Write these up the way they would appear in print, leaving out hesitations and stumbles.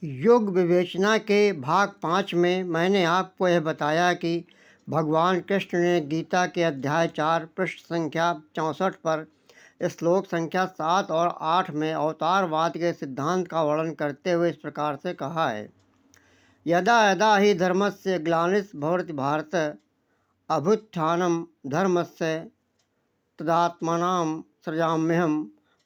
योग विवेचना के भाग 5 में मैंने आपको यह बताया कि भगवान कृष्ण ने गीता के अध्याय 4 पृष्ठ संख्या 64 पर श्लोक संख्या 7 और 8 में अवतारवाद के सिद्धांत का वर्णन करते हुए इस प्रकार से कहा है। यदा यदा ही धर्मस्य ग्लानिर्भवति भारत अभ्युत्थानं धर्मस्य तदात्मानं सृजाम्यहं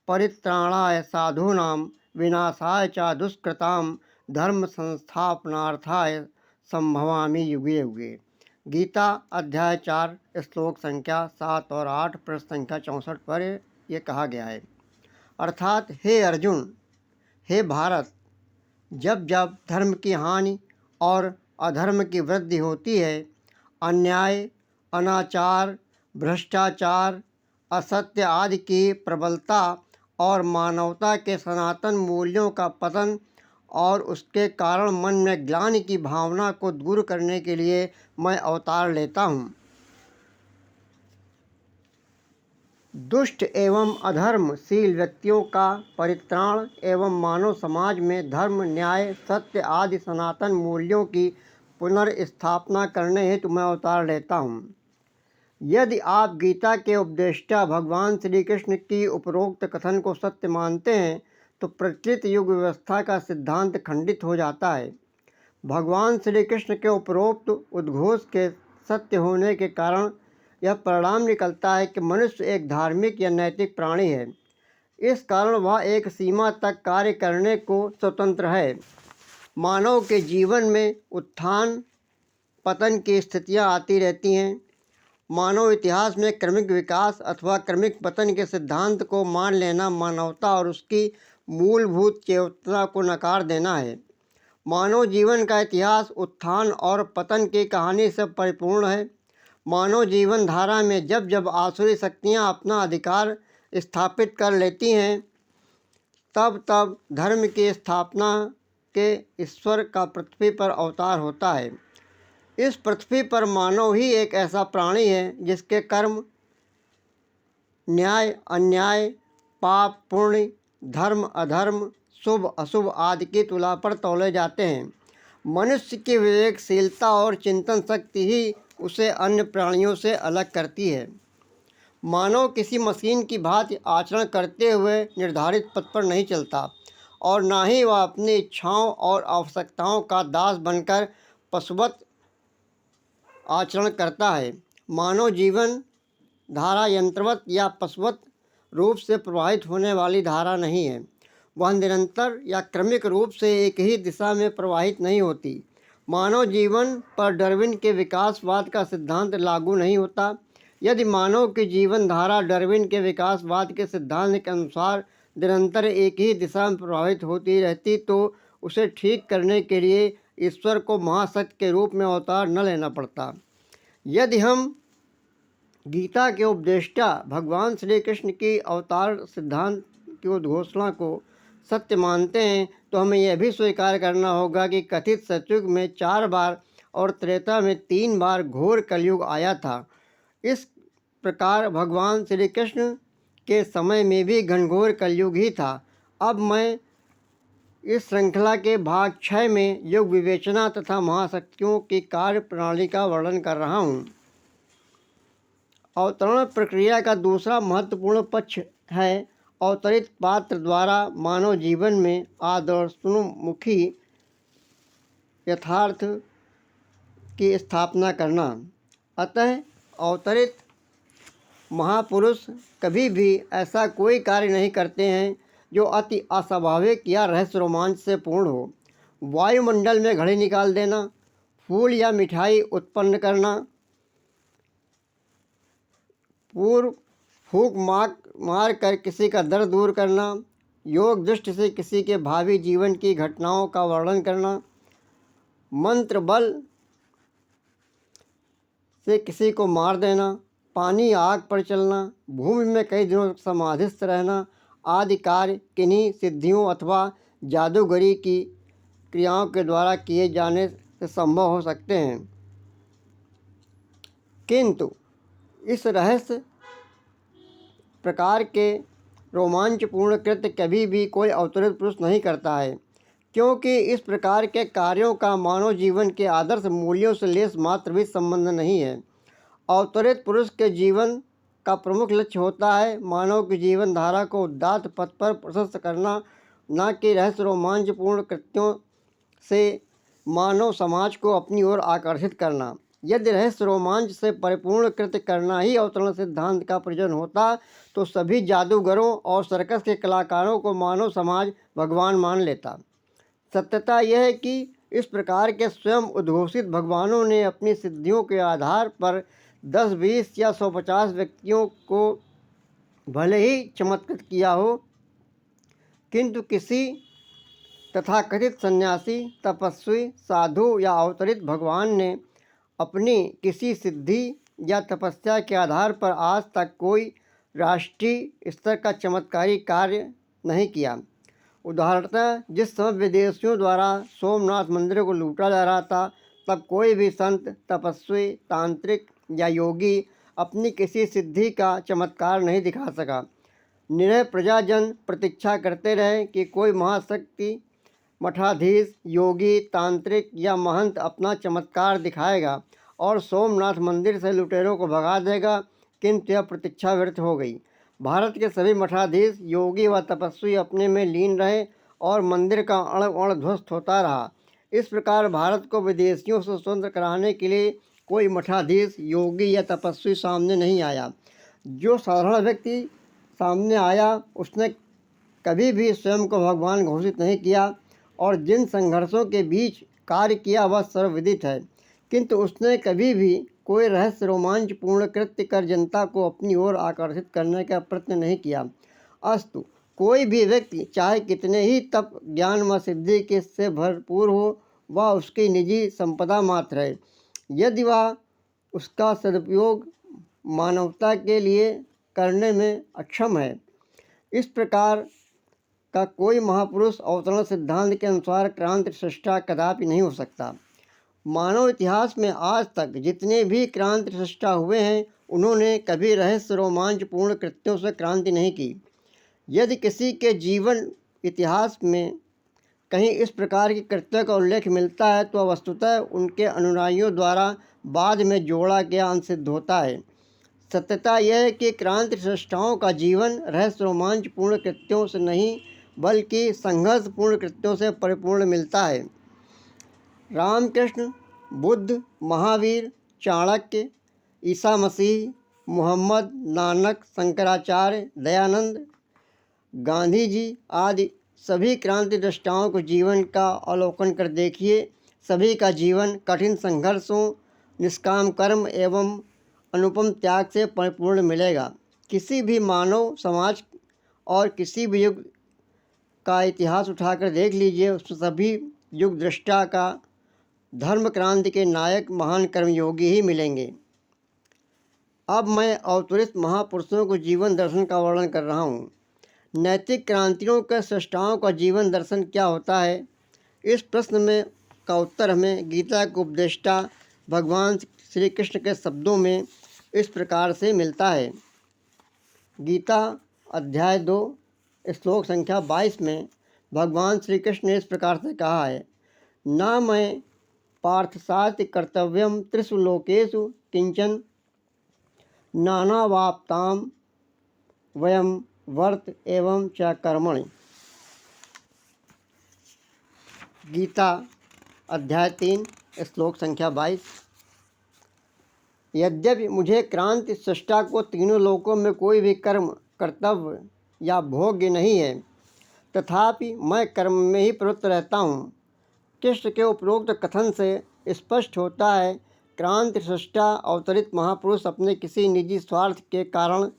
परित्राणाय साधूनां विनाशाय च दुष्कृतां धर्म संस्थापनार्थाय संभवामि युगे युगे। गीता अध्याय 4 श्लोक संख्या 7 और 8 पृष्ठ संख्या 64 पर यह कहा गया है। अर्थात हे अर्जुन, हे भारत, जब जब धर्म की हानि और अधर्म की वृद्धि होती है, अन्याय, अनाचार, भ्रष्टाचार, असत्य आदि की प्रबलता और मानवता के सनातन मूल्यों का पतन और उसके कारण मन में ग्लानि की भावना को दूर करने के लिए मैं अवतार लेता हूँ। दुष्ट एवं अधर्मशील व्यक्तियों का परित्राण एवं मानव समाज में धर्म, न्याय, सत्य आदि सनातन मूल्यों की पुनर्स्थापना करने हेतु मैं अवतार लेता हूँ। यदि आप गीता के उपदेष्टा भगवान श्री कृष्ण की उपरोक्त कथन को सत्य मानते हैं तो प्रचलित युग व्यवस्था का सिद्धांत खंडित हो जाता है। भगवान श्री कृष्ण के उपरोक्त उद्घोष के सत्य होने के कारण यह परिणाम निकलता है कि मनुष्य एक धार्मिक या नैतिक प्राणी है। इस कारण वह एक सीमा तक कार्य करने को स्वतंत्र है। मानव के जीवन में उत्थान पतन की स्थितियां आती रहती हैं। मानव इतिहास में क्रमिक विकास अथवा क्रमिक पतन के सिद्धांत को मान लेना मानवता और उसकी मूलभूत चेतना को नकार देना है। मानव जीवन का इतिहास उत्थान और पतन की कहानी से परिपूर्ण है। मानव जीवन धारा में जब जब आसुरी शक्तियाँ अपना अधिकार स्थापित कर लेती हैं, तब तब धर्म की स्थापना के ईश्वर का पृथ्वी पर अवतार होता है। इस पृथ्वी पर मानव ही एक ऐसा प्राणी है जिसके कर्म न्याय अन्याय, पाप पुण्य, धर्म अधर्म, शुभ अशुभ आदि की तुला पर तौले जाते हैं। मनुष्य की विवेकशीलता और चिंतन शक्ति ही उसे अन्य प्राणियों से अलग करती है। मानव किसी मशीन की भांति आचरण करते हुए निर्धारित पथ पर नहीं चलता और ना ही वह अपनी इच्छाओं और आवश्यकताओं का दास बनकर पशुवत आचरण करता है। मानव जीवन धारा यंत्रवत या पशुवत रूप से प्रवाहित होने वाली धारा नहीं है। वह निरंतर या क्रमिक रूप से एक ही दिशा में प्रवाहित नहीं होती। मानव जीवन पर डार्विन के विकासवाद का सिद्धांत लागू नहीं होता। यदि मानव की जीवन धारा डार्विन के विकासवाद के सिद्धांत के अनुसार निरंतर एक ही दिशा में प्रवाहित होती रहती तो उसे ठीक करने के लिए ईश्वर को महासत्य के रूप में अवतार न लेना पड़ता। यदि हम गीता के उपदेष्टा भगवान श्री कृष्ण की अवतार सिद्धांत की उद्घोषणा को सत्य मानते हैं तो हमें यह भी स्वीकार करना होगा कि कथित सतयुग में 4 बार और त्रेता में 3 बार घोर कलयुग आया था। इस प्रकार भगवान श्री कृष्ण के समय में भी घनघोर कलयुग ही था। अब मैं इस श्रृंखला के भाग 6 में युग विवेचना तथा महाशक्तियों की कार्य प्रणाली का वर्णन कर रहा हूँ। अवतरण प्रक्रिया का दूसरा महत्वपूर्ण पक्ष है अवतरित पात्र द्वारा मानव जीवन में आदर्शोन्मुखी यथार्थ की स्थापना करना। अतः अवतरित महापुरुष कभी भी ऐसा कोई कार्य नहीं करते हैं जो अति अस्वाभाविक या रहस्य रोमांच से पूर्ण हो। वायुमंडल में घड़ी निकाल देना, फूल या मिठाई उत्पन्न करना, पूर्व फूंक मार कर किसी का दर्द दूर करना, योग दृष्टि से किसी के भावी जीवन की घटनाओं का वर्णन करना, मंत्र बल से किसी को मार देना, पानी आग पर चलना, भूमि में कई दिनों तक समाधिस्थ रहना आदि कार्य किन्हीं सिद्धियों अथवा जादूगरी की क्रियाओं के द्वारा किए जाने से संभव हो सकते हैं। किंतु इस रहस्य प्रकार के रोमांचपूर्ण कृत्य कभी भी कोई अवतरित पुरुष नहीं करता है। क्योंकि इस प्रकार के कार्यों का मानव जीवन के आदर्श मूल्यों से लेस मात्र भी संबंध नहीं है। अवतरित पुरुष के जीवन का प्रमुख लक्ष्य होता है मानव की जीवन धारा को उदात्त पथ पर प्रशस्त करना, न कि रहस्य रोमांचपूर्ण कृत्यों से मानव समाज को अपनी ओर आकर्षित करना। यदि रहस्य रोमांच से परिपूर्ण कृत्य करना ही अवतरण सिद्धांत का प्रयोजन होता तो सभी जादूगरों और सर्कस के कलाकारों को मानव समाज भगवान मान लेता। सत्यता यह है कि इस प्रकार के स्वयं उद्घोषित भगवानों ने अपनी सिद्धियों के आधार पर 10, 20 या 150 व्यक्तियों को भले ही चमत्कृत किया हो, किंतु किसी तथाकथित सन्यासी, तपस्वी, साधु या अवतरित भगवान ने अपनी किसी सिद्धि या तपस्या के आधार पर आज तक कोई राष्ट्रीय स्तर का चमत्कारी कार्य नहीं किया। उदाहरणतः जिस समय विदेशियों द्वारा सोमनाथ मंदिर को लूटा जा रहा था, तब कोई भी संत, तपस्वी, तांत्रिक या योगी अपनी किसी सिद्धि का चमत्कार नहीं दिखा सका। निरह प्रजाजन प्रतीक्षा करते रहे कि कोई महाशक्ति, मठाधीश, योगी, तांत्रिक या महंत अपना चमत्कार दिखाएगा और सोमनाथ मंदिर से लुटेरों को भगा देगा, किंतु यह प्रतीक्षा व्यर्थ हो गई। भारत के सभी मठाधीश, योगी व तपस्वी अपने में लीन रहे और मंदिर का अण ध्वस्त होता रहा। इस प्रकार भारत को विदेशियों से स्वतंत्र कराने के लिए कोई मठाधीश, योगी या तपस्वी सामने नहीं आया। जो साधारण व्यक्ति सामने आया उसने कभी भी स्वयं को भगवान घोषित नहीं किया और जिन संघर्षों के बीच कार्य किया वह सर्वविदित है, किंतु उसने कभी भी कोई रहस्य रोमांचपूर्ण कृत्य कर जनता को अपनी ओर आकर्षित करने का प्रयत्न नहीं किया। अस्तु, कोई भी व्यक्ति चाहे कितने ही तप, ज्ञान व सिद्धि के से भरपूर हो, वह उसकी निजी संपदा मात्र है। यदि वह उसका सदुपयोग मानवता के लिए करने में अक्षम है। इस प्रकार का कोई महापुरुष अवतरण सिद्धांत के अनुसार क्रांति सृष्टा कदापि नहीं हो सकता। मानव इतिहास में आज तक जितने भी क्रांति सृष्टा हुए हैं, उन्होंने कभी रहस्य रोमांचपूर्ण कृत्यों से क्रांति नहीं की। यदि किसी के जीवन इतिहास में कहीं इस प्रकार की कृत्य का उल्लेख मिलता है तो वस्तुतः उनके अनुयायियों द्वारा बाद में जोड़ा गया अंश सिद्ध होता है। सत्यता यह है कि क्रांति सृष्टाओं का जीवन रहस्य रोमांचपूर्ण कृत्यों से नहीं बल्कि संघर्षपूर्ण कृत्यों से परिपूर्ण मिलता है। रामकृष्ण, बुद्ध, महावीर, चाणक्य, ईसा मसीह, मोहम्मद, नानक, शंकराचार्य, दयानंद, गांधी जी आदि सभी क्रांति दृष्टाओं को जीवन का अवलोकन कर देखिए। सभी का जीवन कठिन संघर्षों, निष्काम कर्म एवं अनुपम त्याग से परिपूर्ण मिलेगा। किसी भी मानव समाज और किसी भी युग का इतिहास उठाकर देख लीजिए, उसमें सभी युग दृष्टा का धर्म क्रांति के नायक महान कर्मयोगी ही मिलेंगे। अब मैं अवतरित महापुरुषों को जीवन दर्शन का वर्णन कर रहा हूँ। नैतिक क्रांतियों के सृष्टाओं का जीवन दर्शन क्या होता है? इस प्रश्न में का उत्तर हमें गीता के उपदेष्टा भगवान श्री कृष्ण के शब्दों में इस प्रकार से मिलता है। गीता अध्याय 2 श्लोक संख्या 22 में भगवान श्री कृष्ण ने इस प्रकार से कहा है, न मैं पार्थसार्थ कर्तव्यम त्रिषु लोकेषु किंचन नानावाप्ताम वयम वर्त एवं च कर्मणि। गीता अध्याय 3 श्लोक संख्या 22। यद्यपि मुझे क्रांति सृष्टा को तीनों लोकों में कोई भी कर्म, कर्तव्य या भोग्य नहीं है, तथापि मैं कर्म में ही प्रवृत्त रहता हूँ। कृष्ण के उपरोक्त कथन से स्पष्ट होता है, क्रांति सृष्टा अवतरित महापुरुष अपने किसी निजी स्वार्थ के कारण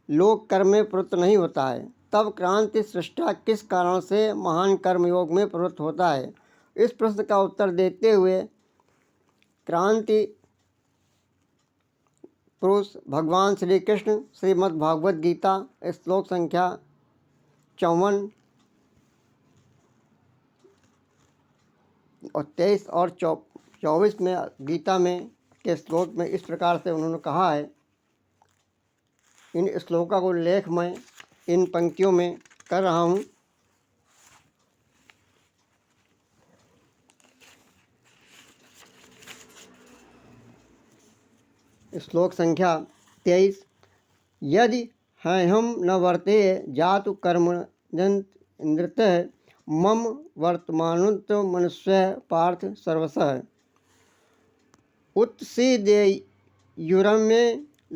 लोक कर्म में प्रवृत्त नहीं होता है। तब क्रांति सृष्टा किस कारण से महान कर्मयोग में प्रवृत्त होता है? इस प्रश्न का उत्तर देते हुए क्रांति पुरुष भगवान श्री कृष्ण श्रीमद् भागवत गीता श्लोक संख्या 54 और 23 और 24 में गीता में के श्लोक में इस प्रकार से उन्होंने कहा है। इन श्लोकों का उल्लेख मैं इन पंक्तियों में कर रहा हूँ। श्लोक संख्या 23। यदि हम न वर्ते जातु कर्मण्यतः मम वर्तमानुत मनुष्य पार्थ सर्वशः उत्सीदेयुरमे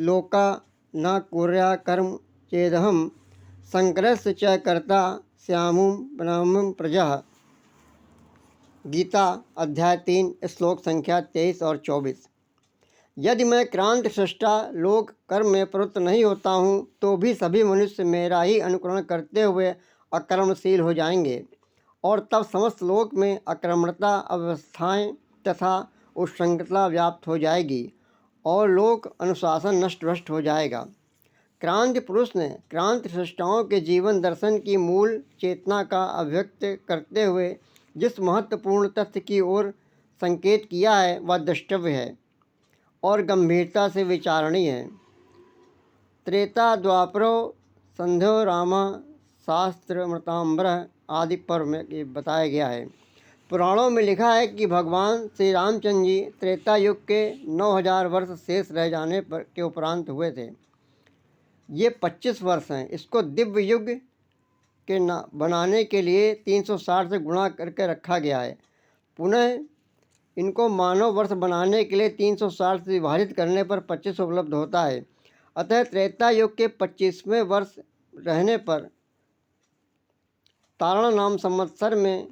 लोका न कुर्या कर्म चेदहम संकरस्य च कर्ता श्यामुं ब्रह्म प्रजा। गीता अध्याय 3 श्लोक संख्या 23 और 24। यदि मैं क्रांति सृष्टा लोक कर्म में प्रवृत्त नहीं होता हूँ तो भी सभी मनुष्य मेरा ही अनुकरण करते हुए अकर्मशील हो जाएंगे और तब समस्त लोक में अकर्मणता अवस्थाएं तथा उच्छृंखलता व्याप्त हो जाएगी और लोक अनुशासन नष्ट भ्रष्ट हो जाएगा। क्रांति पुरुष ने क्रांति सृष्टाओं के जीवन दर्शन की मूल चेतना का अभिव्यक्त करते हुए जिस महत्वपूर्ण तथ्य की ओर संकेत किया है वह द्रष्टव्य है और गंभीरता से विचारणीय है। त्रेता द्वापरो संध्यो रामा शास्त्र मृताम्बर आदि पर्व में ये बताया गया है। पुराणों में लिखा है कि भगवान श्री रामचंद्र जी त्रेता युग के 9000 वर्ष शेष रह जाने पर के उपरांत हुए थे। ये 25 वर्ष हैं। इसको दिव्य युग के बनाने के लिए 360 से गुणा करके रखा गया है। पुनः इनको मानव वर्ष बनाने के लिए 360 से विभाजित करने पर 25 उपलब्ध होता है। अतः त्रेता युग के 25वें वर्ष रहने पर तारण नाम संवत्सर में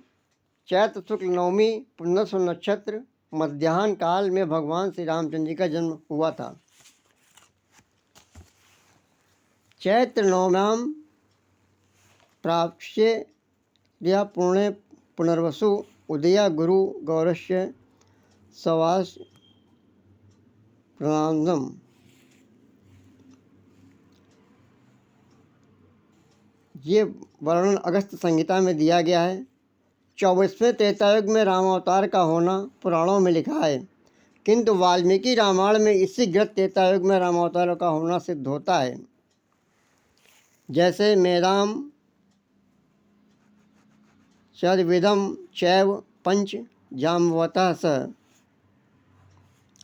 चैत्र शुक्ल नवमी पुनर्वसु नक्षत्र मध्याह्न काल में भगवान श्री रामचंद्र जी का जन्म हुआ था। चैत्र नवम्यां प्राप्ष्ये या पुण्य पुनर्वसु उदया गुरु गौरस्य सवास प्रणाम। ये वर्णन अगस्त संहिता में दिया गया है। 24वें त्रेतायुग में रामावतार का होना पुराणों में लिखा है, किंतु वाल्मीकि रामायण में इसी गृत त्रेतायुग में रामावतार का होना सिद्ध होता है। जैसे मेदाम चद्विदम चैव पंच जाम्बवतः स,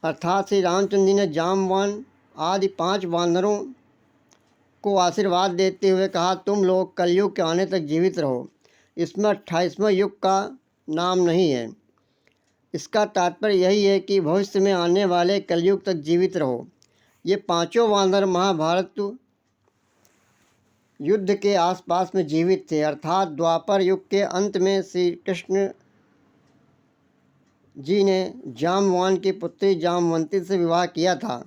अर्थात श्री रामचंद्र जी ने जाम्बवान आदि 5 वानरों को आशीर्वाद देते हुए कहा, तुम लोग कलयुग के आने तक जीवित रहो। इसमें 28वें युग का नाम नहीं है। इसका तात्पर्य यही है कि भविष्य में आने वाले कलयुग तक जीवित रहो। ये 5 वानर महाभारत युद्ध के आसपास में जीवित थे, अर्थात द्वापर युग के अंत में श्री कृष्ण जी ने जाम्बवान की पुत्री जामवंती से विवाह किया था।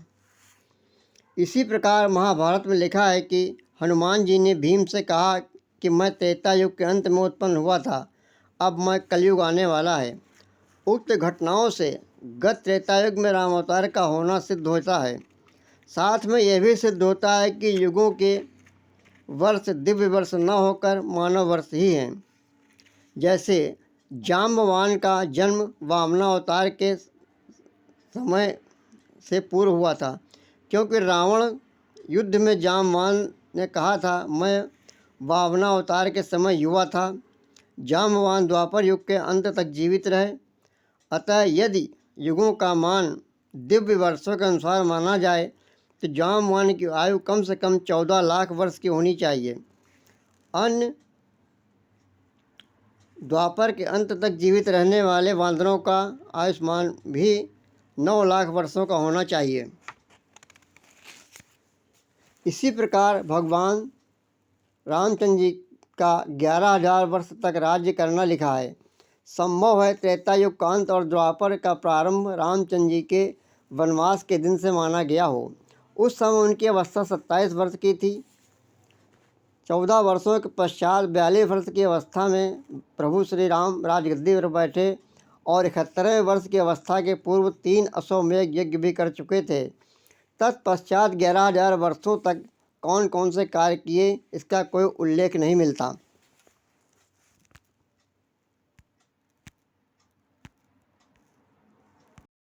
इसी प्रकार महाभारत में लिखा है कि हनुमान जी ने भीम से कहा कि मैं त्रेता युग के अंत में उत्पन्न हुआ था, अब मैं कलयुग आने वाला है। उक्त घटनाओं से गत त्रेतायुग में रामावतार का होना सिद्ध होता है। साथ में यह भी सिद्ध होता है कि युगों के वर्ष दिव्य वर्ष न होकर मानव वर्ष ही हैं। जैसे जाम्बवान का जन्म वामनावतार के समय से पूर्व हुआ था, क्योंकि रावण युद्ध में जाम्बवान ने कहा था, मैं वामनावतार के समय युवा था। जाम्बवान द्वापर युग के अंत तक जीवित रहे। अतः यदि युगों का मान दिव्य वर्षों के अनुसार माना जाए तो जाम्बवान की आयु कम से कम 14 लाख वर्ष की होनी चाहिए। अन्य द्वापर के अंत तक जीवित रहने वाले वानरों का आयुष्मान भी 9 लाख वर्षों का होना चाहिए। इसी प्रकार भगवान रामचंद्र जी का 11,000 वर्ष तक राज्य करना लिखा है। संभव है त्रेता युग का अंत और द्वापर का प्रारंभ रामचंद्र जी के वनवास के दिन से माना गया हो। उस समय उनकी अवस्था 27 वर्ष की थी। 14 वर्षों के पश्चात 42 वर्ष की अवस्था में प्रभु श्री राम राजगद्दी पर बैठे और 71वें वर्ष की अवस्था के पूर्व 3 अश्वमेध यज्ञ भी कर चुके थे। तत्पश्चात 11,000 वर्षों तक कौन कौन से कार्य किए इसका कोई उल्लेख नहीं मिलता।